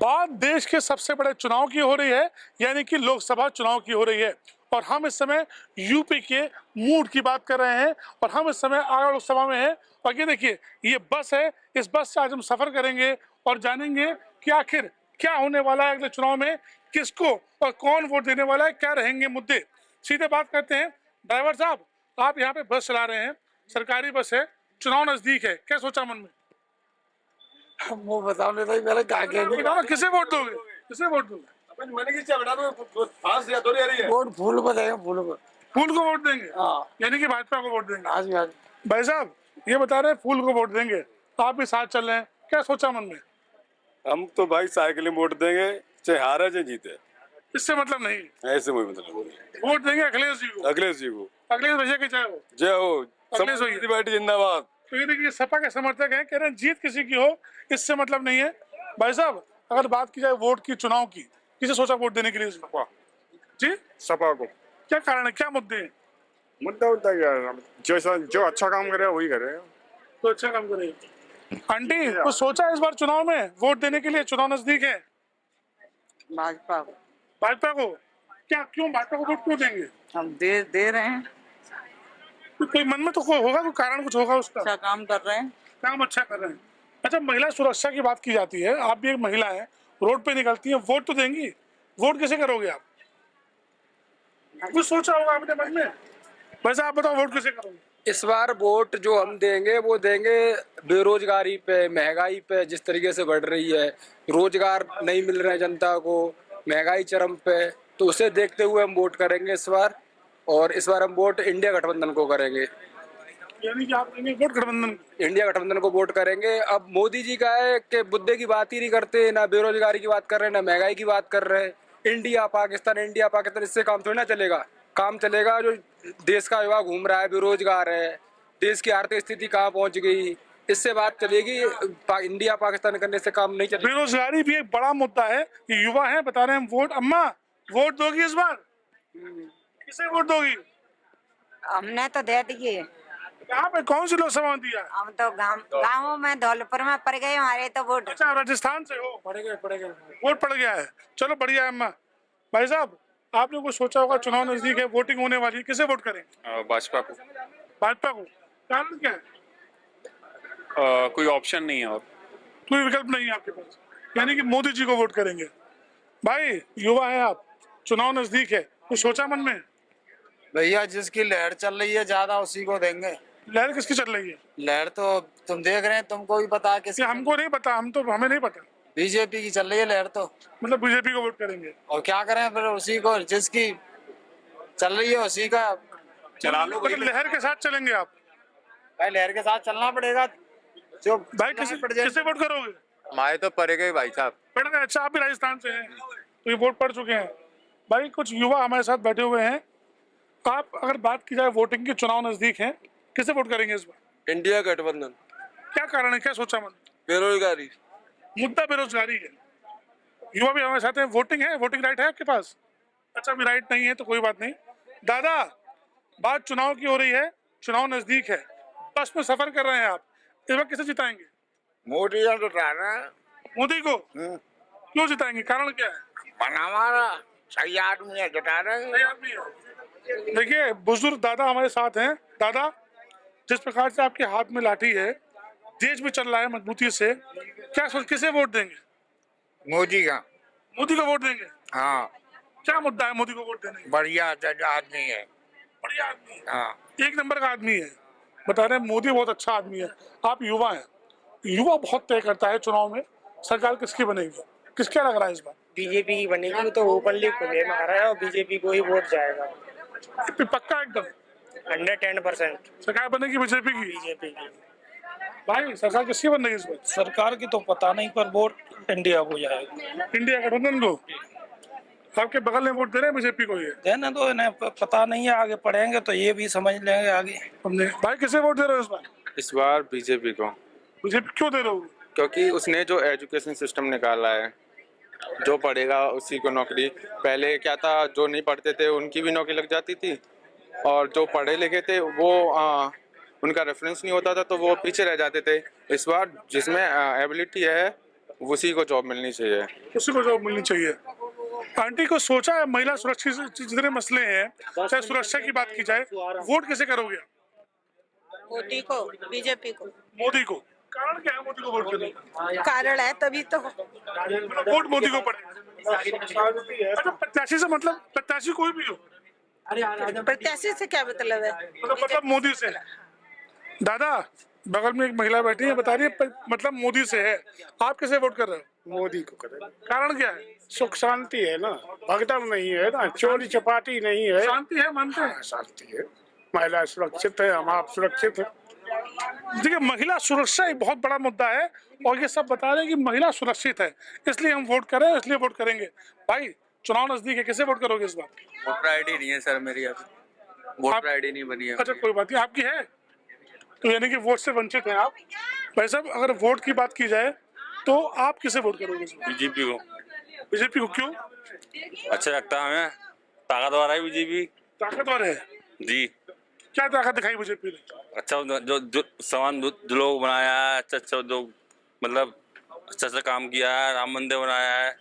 बात देश के सबसे बड़े चुनाव की हो रही है, यानी कि लोकसभा चुनाव की हो रही है। और हम इस समय यूपी के मूड की बात कर रहे हैं और हम इस समय आगरा लोकसभा में हैं। और ये देखिए, ये बस है, इस बस से आज हम सफर करेंगे और जानेंगे कि आखिर क्या होने वाला है अगले चुनाव में, किसको और कौन वोट देने वाला है, क्या रहेंगे मुद्दे। सीधे बात करते हैं। ड्राइवर साहब, आप यहाँ पे बस चला रहे हैं, सरकारी बस है, चुनाव नजदीक है, क्या सोचा मन में? वो बताओ नहीं तो मेरे क्या बताओ, किसे वोट दोगे? किसे वोट दोगे? वोट फूल को देंगे, फूल को। फूल को वोट देंगे? हाँ। यानी कि भाजपा को वोट देंगे? आज भी आज भाई साहब, ये बता रहे हैं फूल को वोट देंगे, आप भी साथ चल रहे हैं, क्या सोचा मन में? हम तो भाई साइकिल में वोट देंगे, चाहे हारे चाहे जीते, इससे मतलब नहीं, ऐसे कोई मतलब नहीं। वोट देंगे अखिलेश जी को। अखिलेश जी को, अखिलेश भैया की जय हो। जय हो। अखिलेश भैया। समाजवादी पार्टी जिंदाबाद। तो ये देखिए, सपा के समर्थक हैं, कह रहे हैं जीत किसी की हो इससे मतलब नहीं है। भाई साहब, अगर बात की जाए वोट की, चुनाव की, किसे सोचा वोट देने के लिए इस बार? जी, सपा को। क्या कारण है, क्या मुद्दे हैं? मुद्दा उद्दा क्या है? जो अच्छा काम करे वही करे। तो अच्छा काम करेंगे। आंटी, कुछ सोचा इस बार चुनाव में वोट देने के लिए? चुनाव नजदीक है। भाजपा को भाजपा को? क्या, क्यों भाजपा को वोट क्यों देंगे? हम दे रहे हैं। कोई मन में तो कोई होगा, कोई कारण कुछ होगा उसका। अच्छा काम कर रहे हैं। काम अच्छा कर रहे हैं। अच्छा, महिला सुरक्षा की बात की जाती है, आप भी एक महिला है, रोड पे निकलती है, वोट तो देंगी, वोट कैसे करोगे आप? कुछ सोचा होगा आपने मन में। वैसे आप बताओ, वोट कैसे करोगे? इस बार वोट जो हम देंगे वो देंगे बेरोजगारी पे, महंगाई पे जिस तरीके से बढ़ रही है, रोजगार नहीं मिल रहे हैं जनता को, महंगाई चरम पे, तो उसे देखते हुए हम वोट करेंगे इस बार। और इस बार हम वोट इंडिया गठबंधन को करेंगे। यानी कि आप देंगे वोट गठबंधन? इंडिया गठबंधन को वोट करेंगे। अब मोदी जी का है कि मुद्दे की बात ही नहीं करते, ना बेरोजगारी की बात कर रहे हैं, ना महंगाई की बात कर रहे हैं। इंडिया पाकिस्तान, इससे काम थोड़ी ना चलेगा। काम चलेगा जो देश का युवा घूम रहा है, बेरोजगार है, देश की आर्थिक स्थिति कहाँ पहुंच गई, इससे बात चलेगी। इंडिया पाकिस्तान करने से काम नहीं चलेगा। बेरोजगारी भी एक बड़ा मुद्दा है। ये युवा है, बता रहे हैं वोट। अम्मा, वोट दोगी इस बार? किसे वोट दोगी? हमने तो दे दिए। यहाँ पे कौन सी लोकसभा में दिया? हम तो गाँव में धौलपुर में पड़ गए हमारे तो वोट। अच्छा, राजस्थान से हो? पड़ गए वोट पड़ गया है, चलो बढ़िया है। अम्मा, भाई साहब, आपने कुछ सोचा होगा, चुनाव नजदीक है, वोटिंग होने वाली है, किसे वोट करेंगे? भाजपा को। भाजपा को? कारण क्या है? कोई ऑप्शन नहीं है और। कोई विकल्प नहीं है आपके पास, यानी कि मोदी जी को वोट करेंगे। भाई, युवा है आप, चुनाव नजदीक है, कुछ सोचा मन में? भैया जिसकी लहर चल रही है ज्यादा उसी को देंगे। लहर किसकी चल रही है? लहर तो तुम देख रहे हैं, तुमको भी पता है ये किसी। हमको नहीं पता, हमें नहीं पता। बीजेपी की चल रही है लहर तो। मतलब बीजेपी को वोट करेंगे? और क्या करें फिर, उसी को जिसकी चल रही है उसी का चला लो। मतलब लहर के साथ चलेंगे आप? भाई लहर के साथ चलना पड़ेगा। जो भाई किसे वोट करोगे? हमारे तो पड़ेगा ही भाई साहब। पढ़ गए? अच्छा, आप भी राजस्थान से हैं, तो ये वोट पढ़ चुके हैं। भाई, कुछ युवा हमारे साथ बैठे हुए हैं। आप, अगर बात की जाए वोटिंग की, चुनाव नजदीक है, किसे वोट करेंगे इस बार? इंडिया गठबंधन। क्या कारण है, क्या सोचा मन? बेरोजगारी। मुद्दा बेरोजगारी है। युवा भी हमारे साथ हैं। वोटिंग है, वोटिंग राइट है आपके पास? अच्छा, अभी राइट नहीं है तो कोई बात नहीं। दादा, बात चुनाव की हो रही है, चुनाव नजदीक है, बस में सफर कर रहे हैं आप, इस बार किसे जिताएंगे? मोदी तो मोदी को? क्यों जिताएंगे, कारण क्या है? हमारा सही आदमी है, जुटा रहे सही आदमी है। देखिए, बुजुर्ग दादा हमारे साथ हैं। दादा, जिस प्रकार से आपके हाथ में लाठी है, देश भी चल रहा है मजबूती से, क्या सोच, किसे वोट देंगे? मोदी का। मोदी को वोट देंगे? हाँ, क्या मुद्दा है मोदी को वोट देने का? बढ़िया आदमी है। बढ़िया आदमी है, हाँ, एक नंबर का आदमी है। बता रहे हैं मोदी बहुत अच्छा आदमी है। आप युवा हैं, युवा बहुत तय करता है चुनाव में सरकार किसकी बनेगी। किसका लग रहा है इस बार? बीजेपी की बनेगी, तो ओपनली खुले में आ रहा है और बीजेपी को ही वोट जाएगा। पक्का एकदम 110% सरकार बनेगी बीजेपी की? बीजेपी की। भाई, सरकार किसकी बनेगी इस बार? सरकार की तो पता नहीं, पर वोट इंडिया को जाएगा। इंडिया गठबंधन को? आपके बगल में वोट दे रहे हैं बीजेपी को? ये देना तो इन्हें पता नहीं है, आगे पढ़ेंगे तो ये भी समझ लेंगे आगे। हमने। भाई, किसे वोट दे रहे हो इस बार? इस बार बीजेपी को। बीजेपी क्यों दे रहे हो? क्योंकि उसने जो एजुकेशन सिस्टम निकाला है, जो पढ़ेगा उसी को नौकरी। पहले क्या था, जो नहीं पढ़ते थे उनकी भी नौकरी लग जाती थी, और जो पढ़े लिखे थे वो उनका रेफरेंस नहीं होता था तो वो पीछे रह जाते थे। इस बार जिसमें एबिलिटी है उसी को जॉब मिलनी चाहिए। उसी को जॉब मिलनी चाहिए। आंटी को सोचा है महिला सुरक्षा से जितने मसले हैं, चाहे सुरक्षा की बात की जाए, वोट किसे करोगे? मोदी को, बीजेपी को। मोदी को। कारण क्या है मोदी को वोट करने का? कारण है तभी तो। वोट मोदी को पड़ेगा। अच्छा, प्रत्याशी से मतलब प्रत्याशी कोई भी हो, प्रत्याशी से क्या मतलब है? मतलब मोदी से। दादा बगल में एक महिला बैठी है, बता रही है मतलब मोदी से है। आप किसे वोट कर रहे हो? मोदी को करें। कारण क्या है? सुख शांति है ना, भगदड़ नहीं है ना, चोरी चपाटी नहीं है, शांति है, मानते हैं। शांति है, महिला सुरक्षित है, हम आप सुरक्षित है। देखिए, महिला सुरक्षा एक बहुत बड़ा मुद्दा है और ये सब बता रहे हैं कि महिला सुरक्षित है, इसलिए हम वोट करें, इसलिए वोट करेंगे। भाई चुनाव नजदीक है, किसे वोट करोगे इस बार? वोटर आईडी नहीं है सर मेरी, अभी वोटर आईडी नहीं बनी है। अच्छा कोई बात नहीं, आपकी है तो यानी कि वोट से वंचित हैं आप। भाई साहब अगर वोट की बात की जाए तो आप किसे वोट करोगे? बीजेपी को। बीजेपी को क्यों? अच्छा लगता है हमें, ताकतवर है बीजेपी। ताकतवर है जी। क्या ताकत दिखाई बीजेपी ने? अच्छा जो सामान जो लोग बनाया है, अच्छा जो मतलब अच्छा काम किया है, राम मंदिर बनाया है,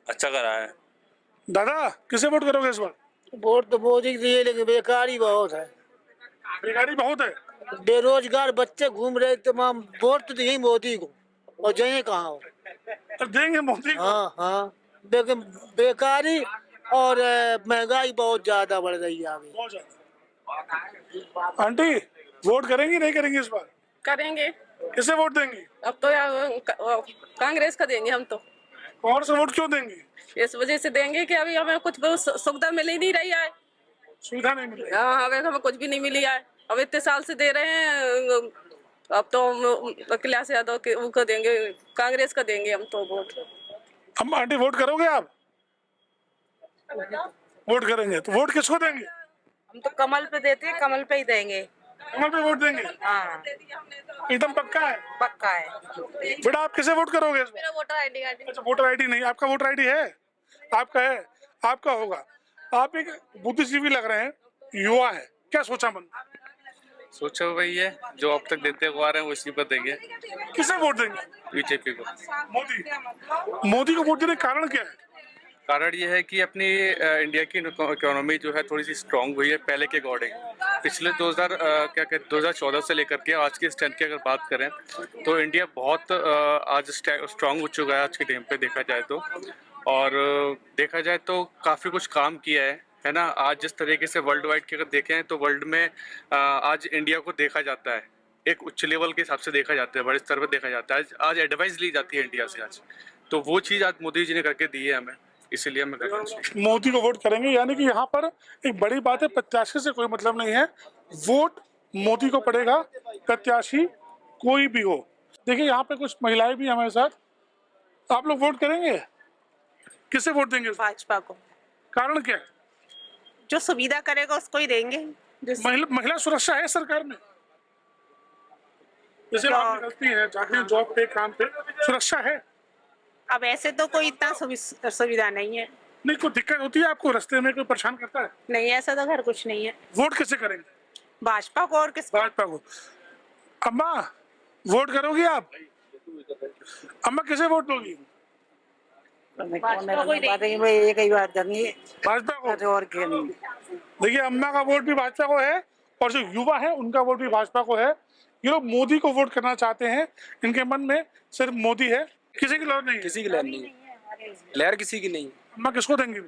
अच्छा करा है। दादा किसे वोट करोगे इस बार? वोट तो मोदी के लिए, लेकिन बेकारी बहुत है, बेकारी बहुत है, बेरोजगार बच्चे घूम रहे तमाम। वोट तो देंगे मोदी को और जाइए कहाँ हो। तो देंगे मोदी को। हाँ हाँ, लेकिन बेकारी और महंगाई बहुत ज्यादा बढ़ गई है आगे। बहुत ज्यादा। आंटी वोट करेंगी नहीं करेंगी इस बार? करेंगे। किसे वोट देंगी? अब तो कांग्रेस का देंगे हम तो। कौन सा वोट क्यों देंगी? इस वजह से देंगे कि अभी हमें कुछ भी सुविधा मिल ही नहीं रही है। सुविधा नहीं मिली? हाँ, हमें कुछ भी नहीं मिली है। अब इतने साल से दे रहे हैं, अब तो अखिलेश यादव के उनको देंगे, कांग्रेस का देंगे हम तो वोट। हम आंटी वोट करोगे आप? वोट करेंगे तो वोट किसको देंगे? हम तो कमल पे देते हैं, कमल पे ही देंगे। कमल पे वोट देंगे? हाँ एकदम पक्का है? पक्का है। बेटा आप किसे वोट करोगे? मेरा वोटर आईडी। अच्छा वोटर आईडी नहीं, आपका वोटर आईडी है? आपका है, आपका होगा। आप एक बुद्धिजीवी लग रहे हैं, युवा है, क्या सोचा मन? सोचो भाई है जो अब तक देते हुए आ रहे हैं उसी पर देंगे। किसे वोट देंगे? बीजेपी को। मोदी। मोदी को वोट देने का कारण क्या है? कारण ये है कि अपनी इंडिया की इकोनॉमी जो है थोड़ी सी स्ट्रांग हुई है पहले के अकॉर्डिंग। पिछले 2014 से लेकर के आज के स्ट्रेंथ की अगर बात करें तो इंडिया बहुत आज स्ट्रांग हो चुका है आज के टाइम पे देखा जाए तो। और देखा जाए तो काफ़ी कुछ काम किया है ना। आज जिस तरीके से वर्ल्ड वाइड की अगर देखें तो वर्ल्ड में आज इंडिया को देखा जाता है, एक उच्च लेवल के हिसाब से देखा जाता है, बड़े स्तर पर देखा जाता है। आज एडवाइस ली जाती है इंडिया से आज, तो वो चीज़ आज मोदी जी ने करके दी है हमें, इसीलिए हमें करना चाहिए। मोदी को वोट करेंगे, यानी कि यहाँ पर एक बड़ी बात है, प्रत्याशी से कोई मतलब नहीं है, वोट मोदी को पड़ेगा, प्रत्याशी कोई भी हो। देखिए यहाँ पे कुछ महिलाएं भी हमारे साथ। आप लोग वोट करेंगे, किसे वोट देंगे? भाजपा को। कारण क्या है? जो सुविधा करेगा उसको ही देंगे। महिला सुरक्षा है सरकार में? जैसे आप निकलती है, जाती है जॉब पे, काम पे, सुरक्षा है? अब ऐसे तो कोई इतना सुविधा नहीं है। नहीं, कोई दिक्कत होती है आपको रास्ते में, कोई परेशान करता है? नहीं, ऐसा तो घर कुछ नहीं है। वोट किसे करेंगे? भाजपा को। और किस? भाजपा को। अम्मा वोट करोगी आप? अम्मा किसे वोट दोगी? भाजपा को। और देखिए अम्मा का वोट भी भाजपा को है और जो युवा है उनका वोट भी भाजपा को है। ये लोग मोदी को वोट करना चाहते हैं, इनके मन में सिर्फ मोदी है, किसी की लहर नहीं है। किसी की लहर नहीं है, लहर किसी की नहीं। अम्मा किसको देंगे?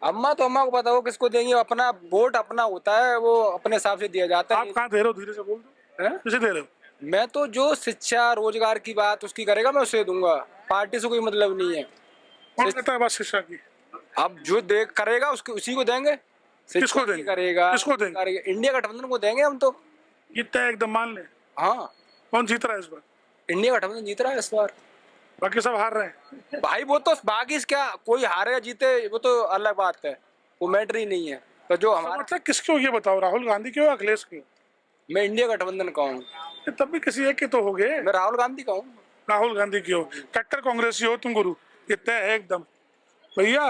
अम्मा तो अम्मा को पता हो किसको देंगे, अपना वोट अपना होता है, वो अपने हिसाब से दिया जाता है। आप कहाँ दे रहे हो? धीरे से बोल दो। किसे दे रहे हो? मैं तो जो शिक्षा रोजगार की बात उसकी करेगा मैं उसे दूंगा, पार्टी से कोई मतलब नहीं है। कौन करता है बात शिक्षा की? अब जो देख करेगा उसके उसी को देंगे। किसको देंगे? करेगा किसको देंगे? इंडिया गठबंधन को देंगे हम तो। जीतता है एकदम मान ले। हाँ, कौन जीत रहा है इस बार? इंडिया गठबंधन जीत रहा है इस बार, बाकी सब हार रहे हैं। भाई वो तो बाकी क्या, कोई हारे या जीते वो तो अलग बात है, वो मैटर ही नहीं है। तो जो हमारा मतलब किसको ये बताओ, राहुल गांधी क्यों, अखिलेश क्यों? मैं इंडिया गठबंधन का हूँ। तब भी किसी एक के तो हो गए। मैं राहुल गांधी का हूँ। राहुल गांधी क्यों? कट्टर कांग्रेसी हो तुम गुरु, इतना है एकदम। भैया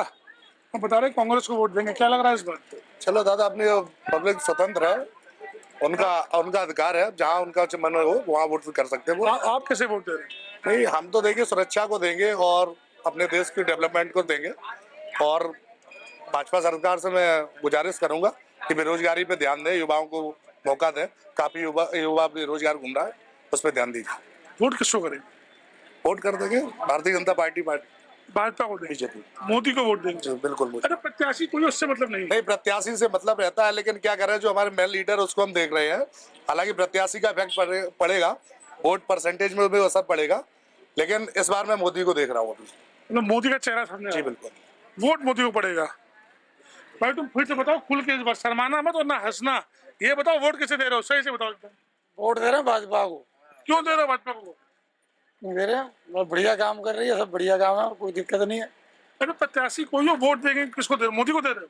हम बता रहे कांग्रेस को वोट देंगे, क्या लग रहा है इस बार? चलो दादा, अपनी पब्लिक स्वतंत्र है, उनका अधिकार है, जहाँ उनका मन हो वहाँ वोट कर सकते हैं वो। आप कैसे वोट दे रहे हैं? नहीं, हम तो देखिए सुरक्षा को देंगे और अपने देश की डेवलपमेंट को देंगे। और भाजपा सरकार से मैं गुजारिश करूंगा कि बेरोजगारी पे ध्यान दें, युवाओं को मौका दें। काफी युवा बेरोजगार घूम रहा है, उस पर ध्यान दीजिए। वोट किसको करें? वोट कर देंगे भारतीय जनता पार्टी भाजपा को देंगे, बीजेपी। मोदी को वोट देंगे। बिल्कुल मुझे अरे प्रत्याशी कोई उससे मतलब नहीं है। नहीं, प्रत्याशी से मतलब रहता है, लेकिन क्या करें, जो हमारे मेन लीडर उसको हम देख रहे हैं। हालांकि प्रत्याशी का इफेक्ट पड़ेगा, वोट परसेंटेज में भी असर पड़ेगा, लेकिन इस बार मैं मोदी को देख रहा हूँ अभी। मतलब मोदी का चेहरा सामने जी आया। बिल्कुल। वोट मोदी को पड़ेगा। भाई तुम फिर से बताओ, खुल के इस बार शर्माना मत और ना हंसना। ये बताओ वोट किसे दे रहे हो, सही से बताओ एकदम। वोट दे रहे हैं भाजपा को। क्यों दे रहे हो भाजपा को? नहीं दे रहे हैं, बहुत बढ़िया काम कर रही है, सब बढ़िया काम है, कोई दिक्कत नहीं है। अरे प्रत्याशी कोई हो, वोट देंगे किसको दे रहे हो? मोदी को दे रहे हो?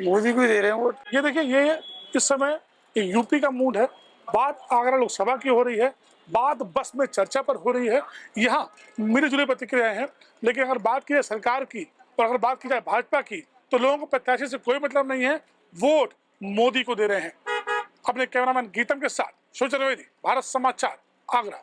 मोदी को ही दे रहे हैं वोट। ये देखिए, ये इस समय यूपी का मूड है। बात आगरा लोकसभा की हो रही है, बात बस में चर्चा पर हो रही है। यहाँ मिली जुली प्रतिक्रियाएं हैं, लेकिन अगर बात की जाए सरकार की और अगर बात की जाए भाजपा की, तो लोगों को प्रत्याशी से कोई मतलब नहीं है। वोट मोदी को दे रहे हैं। अपने कैमरामैन गीतम के साथ सुचर द्विवेदी, भारत समाचार, आगरा।